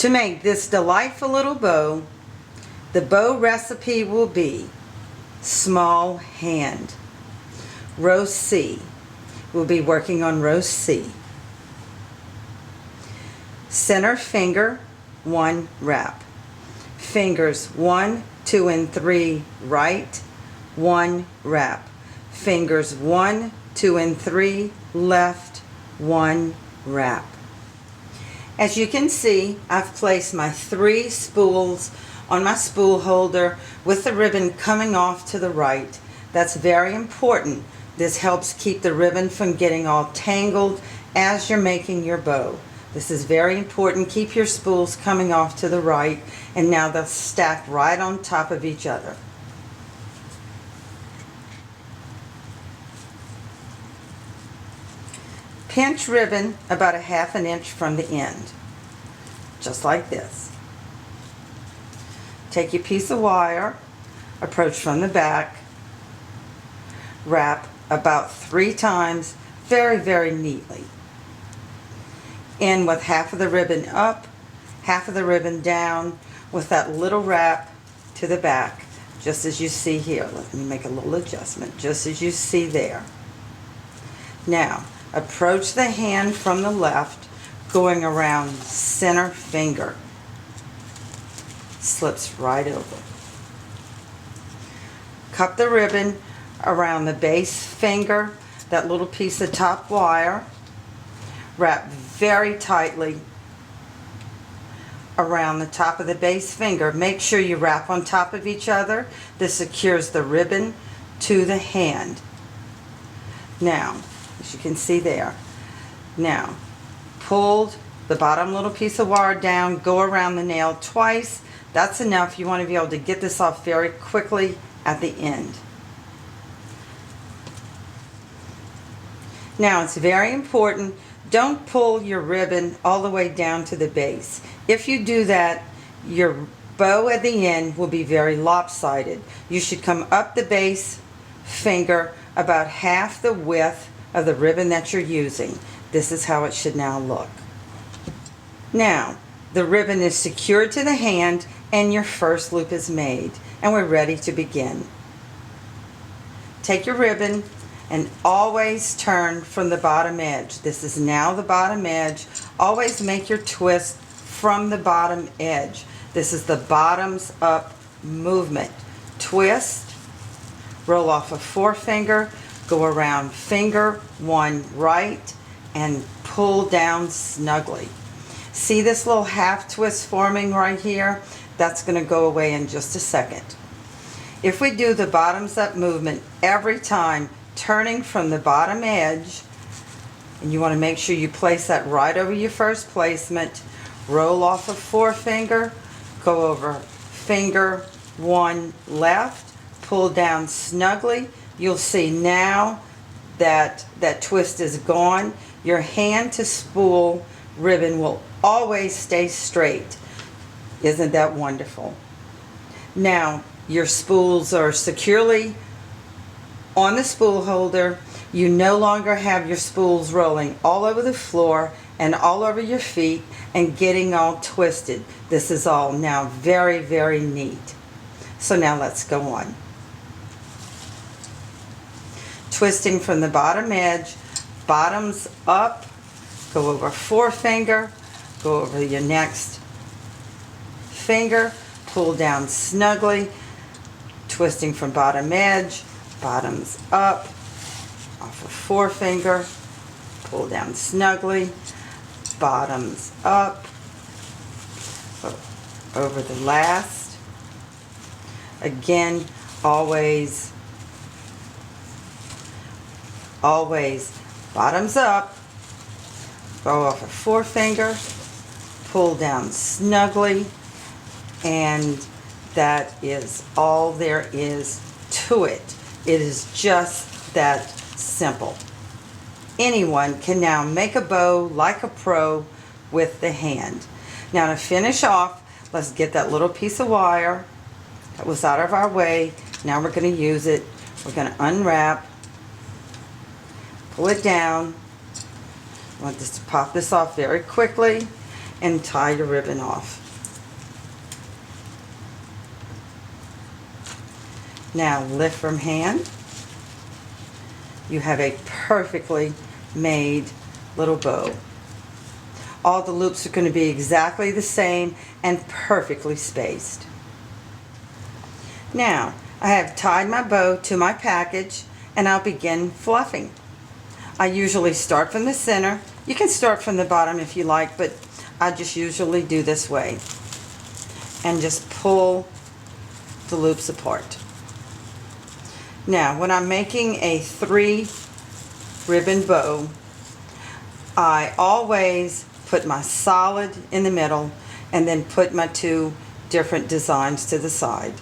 To make this delightful little bow, the bow recipe will be small hand. Row C. We'll be working on row C. Center finger, 1 wrap. Fingers 1, 2, and 3 right, 1 wrap. Fingers 1, 2, and 3 left, 1 wrap. As you can see, I've placed my 3 spools on my spool holder with the ribbon coming off to the right. That's very important. This helps keep the ribbon from getting all tangled as you're making your bow. This is very important. Keep your spools coming off to the right, and now they'll stack right on top of each other. Pinch ribbon about 1/2 inch from the end, just like this. Take your piece of wire, approach from the back, wrap about 3 times very, very neatly. End with half of the ribbon up, half of the ribbon down, with that little wrap to the back, just as you see here. Let me make a little adjustment, just as you see there. Now, approach the hand from the left, going around center finger. Slips right over. Cup the ribbon around the base finger, that little piece of top wire. Wrap very tightly around the top of the base finger. Make sure you wrap on top of each other. This secures the ribbon to the hand. Now, as you can see there. Now, pull the bottom little piece of wire down, go around the nail twice. That's enough. You want to be able to get this off very quickly at the end. Now, it's very important, don't pull your ribbon all the way down to the base. If you do that, your bow at the end will be very lopsided. You should come up the base finger about half the width of the ribbon that you're using. This is how it should now look. Now, the ribbon is secured to the hand and your first loop is made, and we're ready to begin. Take your ribbon and always turn from the bottom edge. This is now the bottom edge. Always make your twist from the bottom edge. This is the bottoms up movement. Twist, roll off a forefinger, go around finger 1 right, and pull down snugly. See this little half twist forming right here? That's going to go away in just a second. If we do the bottoms up movement every time, turning from the bottom edge, and you want to make sure you place that right over your first placement, roll off a forefinger, go over finger 1 left, pull down snugly. You'll see now that that twist is gone. Your hand to spool ribbon will always stay straight. Isn't that wonderful? Now, your spools are securely on the spool holder. You no longer have your spools rolling all over the floor and all over your feet and getting all twisted. This is all now very, very neat. So now let's go on. Twisting from the bottom edge, bottoms up, go over forefinger, go over your next finger, pull down snugly, twisting from bottom edge, bottoms up, off a forefinger, pull down snugly, bottoms up, over the last. Again, always bottoms up, go off a forefinger, pull down snugly, and that is all there is to it. It is just that simple. Anyone can now make a bow like a pro with the hand. Now to finish off, let's get that little piece of wire that was out of our way. Now we're going to use it. We're going to unwrap, pull it down. I want this to pop this off very quickly. and tie your ribbon off. Now lift from hand. You have a perfectly made little bow. All the loops are going to be exactly the same and perfectly spaced. Now, I have tied my bow to my package and I'll begin fluffing. I usually start from the center. You can start from the bottom if you like, but I just usually do this way. And just pull the loops apart. Now, when I'm making a 3 ribbon bow, I always put my solid in the middle and then put my 2 different designs to the side.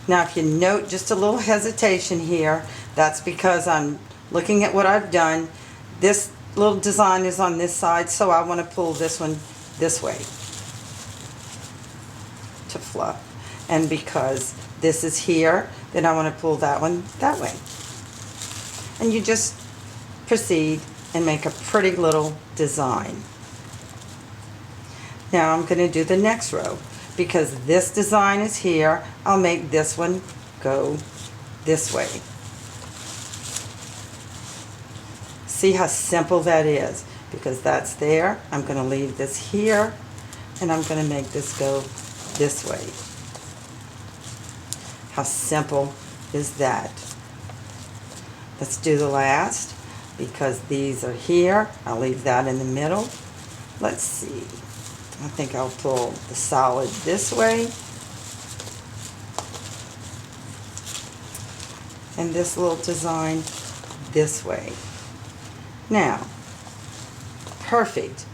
Now, if you note just a little hesitation here, that's because I'm looking at what I've done. This little design is on this side, so I want to pull this one this way to fluff. And because this is here, then I want to pull that one that way. And you just proceed and make a pretty little design. Now I'm going to do the next row. Because this design is here, I'll make this one go this way. See how simple that is? Because that's there, I'm going to leave this here, and I'm going to make this go this way. How simple is that? Let's do the last. Because these are here, I'll leave that in the middle. Let's see. I think I'll pull the solid this way. And this little design this way. Now, perfect.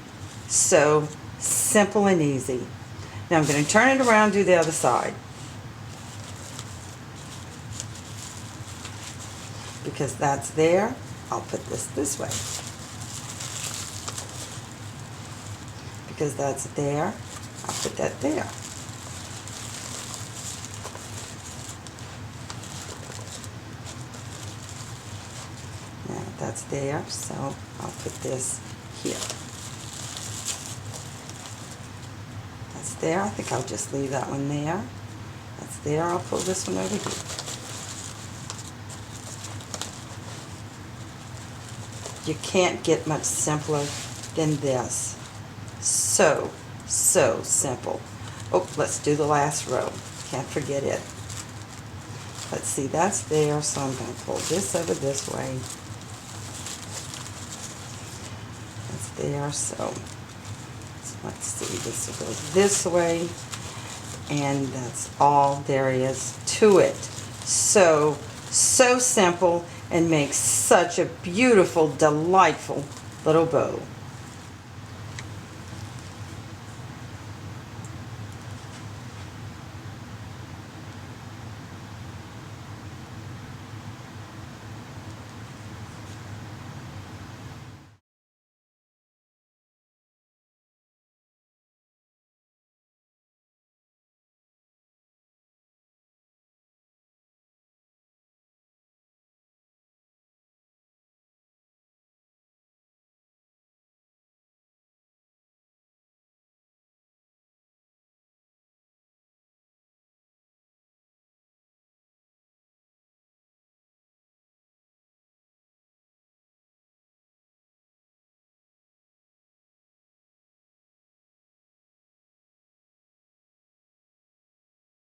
So simple and easy. Now I'm going to turn it around and do the other side. Because that's there, I'll put this way. Because that's there, I'll put that there. Now that's there, so I'll put this here. That's there, I think I'll just leave that one there. That's there, I'll pull this one over here. You can't get much simpler than this. So simple. Oh, let's do the last row. Can't forget it. Let's see, that's there, so I'm going to pull this over this way. That's there, so let's see, this will go this way. And that's all there is to it. So simple and makes such a beautiful, delightful little bow.